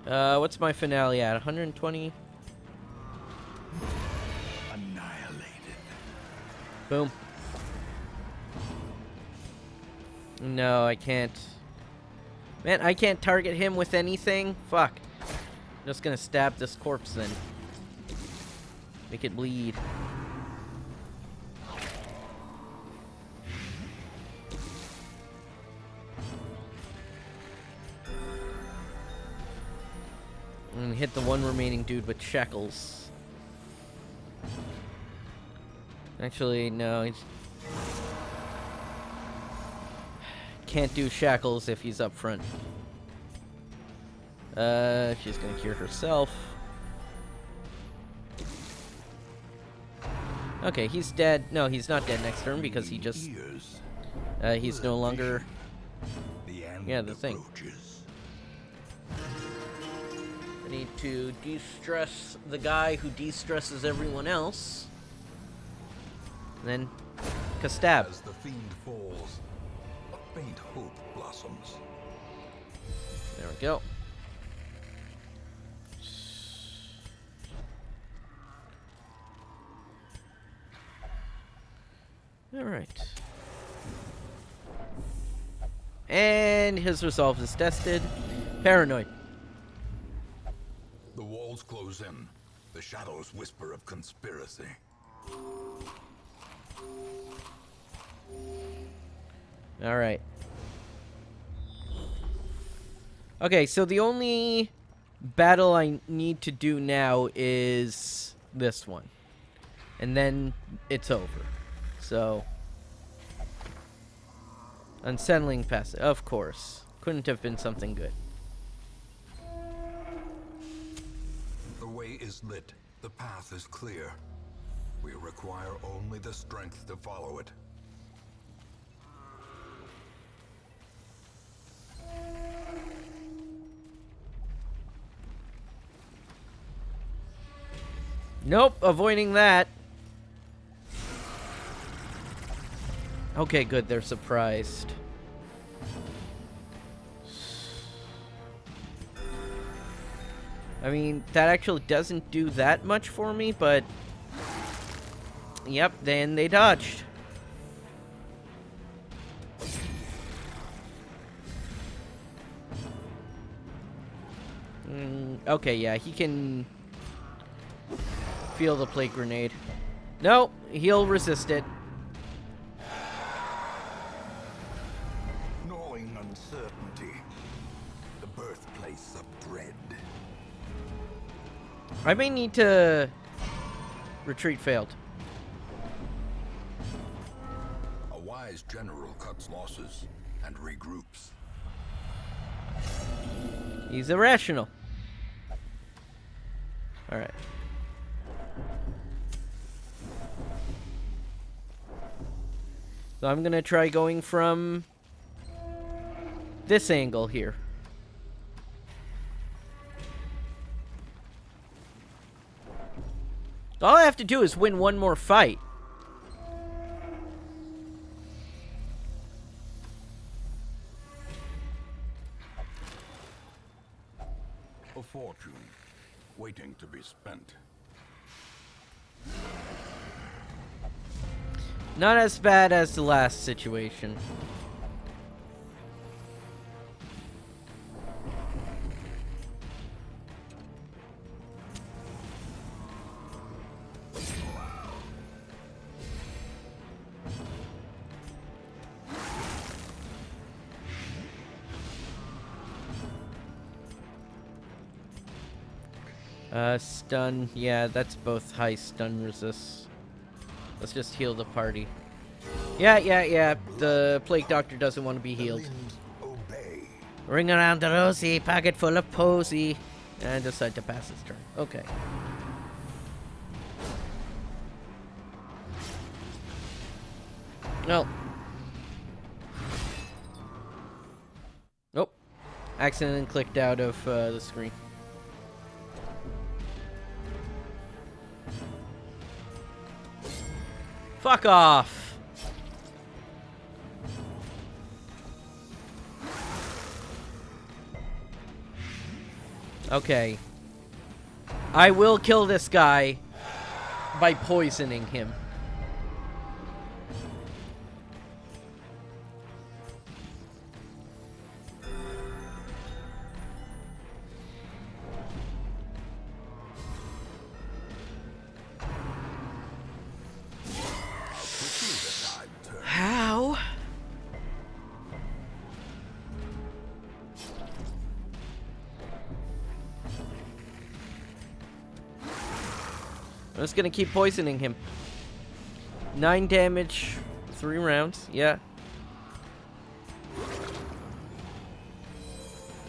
What's my finale at? 120? Annihilated. Boom. No, I can't. Man, I can't target him with anything? Fuck. I'm just gonna stab this corpse then. Make it bleed. And hit the one remaining dude with shackles. Actually, no, he's... Can't do shackles if he's up front. She's gonna cure herself. Okay, he's dead. No, he's not dead next turn because he just... he's no longer... Yeah, the thing. I need to de-stress the guy who de-stresses everyone else. And then... Kastab. As the fiend falls, a faint hope blossoms. There we go. Alright. And his resolve is tested. Paranoid. The walls close in. The shadows whisper of conspiracy. Alright. Okay, so the only battle I need to do now is this one. And then it's over. So... Unsettling passive, of course. Couldn't have been something good. The way is lit. The path is clear. We require only the strength to follow it. Nope, avoiding that. Okay, good, they're surprised. I mean, that actually doesn't do that much for me, but... Yep, then they dodged. Okay, yeah, he can... feel the plague grenade. No, he'll resist it. Gnawing uncertainty. The birthplace of dread. I may need to... Retreat failed. A wise general cuts losses and regroups. He's irrational. Alright. So I'm gonna try going from this angle here. All I have to do is win one more fight. A fortune waiting to be spent. Not as bad as the last situation. Stun. Yeah, that's both high stun resists. Let's just heal the party. Yeah. The Plague Doctor doesn't want to be healed. Obey. Ring around the rosy, pocket full of posy. And decide to pass his turn. Okay. No. Nope. Accidentally clicked out of the screen. Fuck off! Okay. I will kill this guy by poisoning him. How? I'm just gonna keep poisoning him. 9 damage, 3 rounds. Yeah.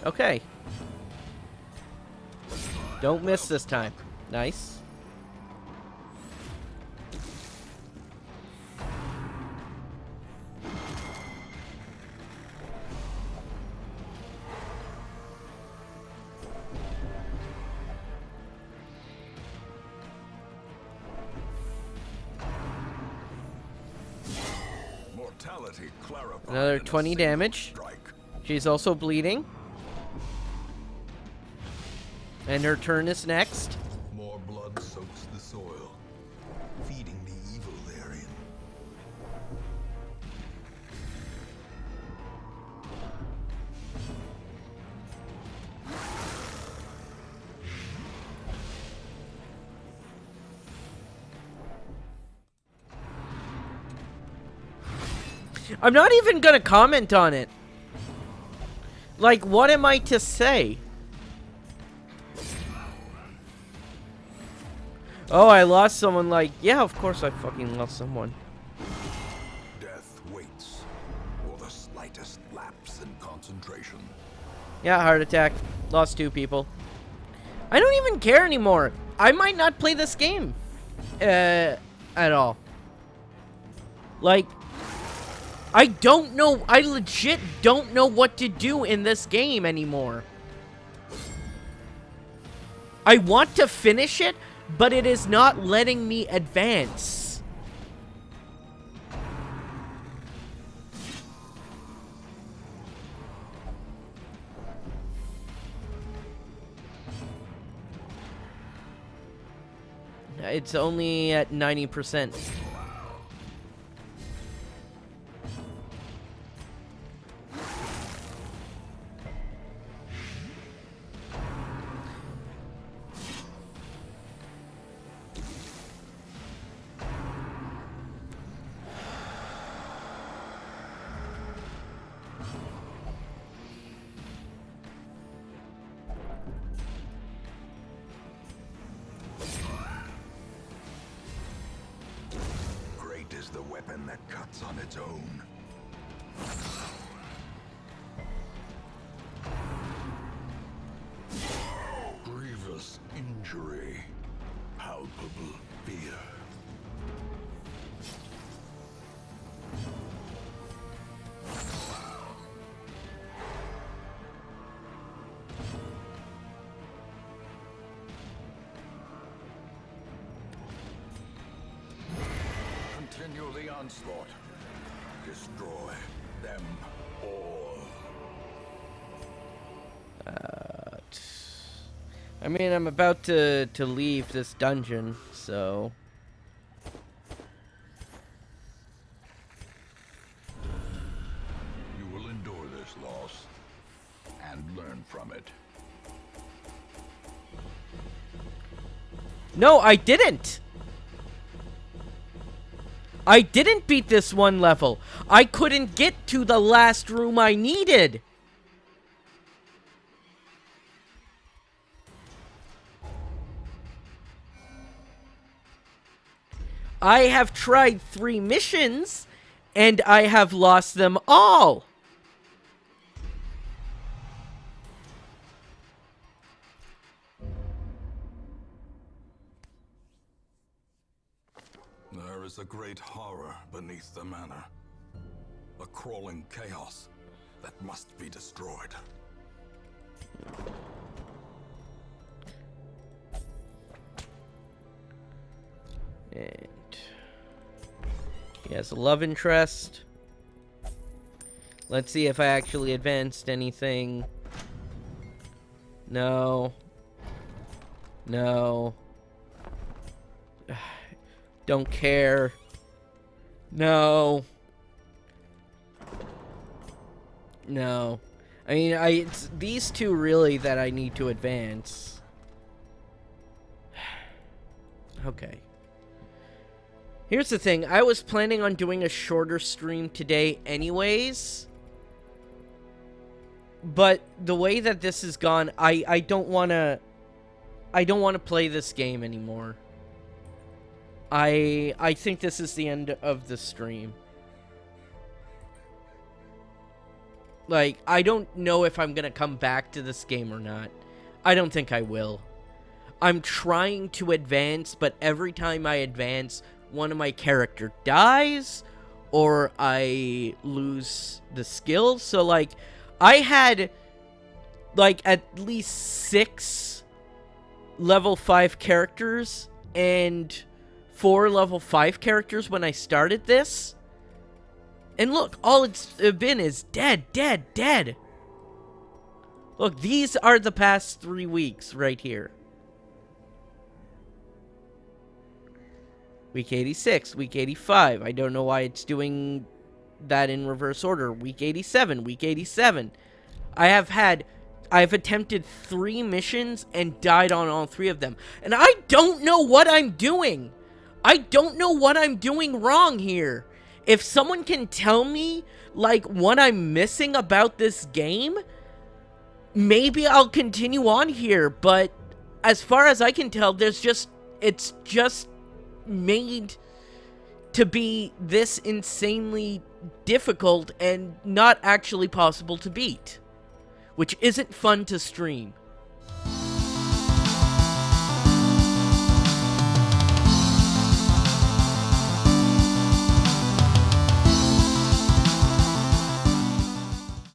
Okay. Don't miss this time. Nice. Another 20 damage. She's also bleeding. And her turn is next. More blood soaks the soil, feeding the evil therein. I'm not even gonna comment on it. Like, what am I to say? Oh, I lost someone. Like, yeah, of course I fucking lost someone. Death waits for the slightest lapse in concentration. Yeah, heart attack. Lost 2 people. I don't even care anymore. I might not play this game. At all. Like, I don't know. I legit don't know what to do in this game anymore. I want to finish it, but it is not letting me advance. It's only at 90%. Is the weapon that cuts on its own. Grievous injury, palpable fear. Continue the onslaught. Destroy them all. I mean, I'm about to leave this dungeon, so... You will endure this loss and learn from it. No, I didn't! I didn't beat this one level. I couldn't get to the last room I needed. I have tried 3 missions, and I have lost them all. There is a great horror beneath the manor. A crawling chaos that must be destroyed. And he has a love interest. Let's see if I actually advanced anything. No. No. Don't care. No. No. I mean, it's these 2 really that I need to advance. Okay. Here's the thing. I was planning on doing a shorter stream today anyways. But the way that this has gone, I don't want to play this game anymore. I think this is the end of the stream. Like, I don't know if I'm gonna come back to this game or not. I don't think I will. I'm trying to advance, but every time I advance, one of my character dies, or I lose the skills. So, like, I had, like, at least 6 level 5 characters, and 4 level 5 characters when I started this. And look, all it's been is dead, dead, dead. Look, these are the past 3 weeks right here. Week 86, week 85. I don't know why it's doing that in reverse order. Week 87, week 87. I've attempted 3 missions and died on all 3 of them. And I don't know what I'm doing. I don't know what I'm doing wrong here. If someone can tell me, like, what I'm missing about this game, maybe I'll continue on here. But as far as I can tell, it's just made to be this insanely difficult and not actually possible to beat, which isn't fun to stream.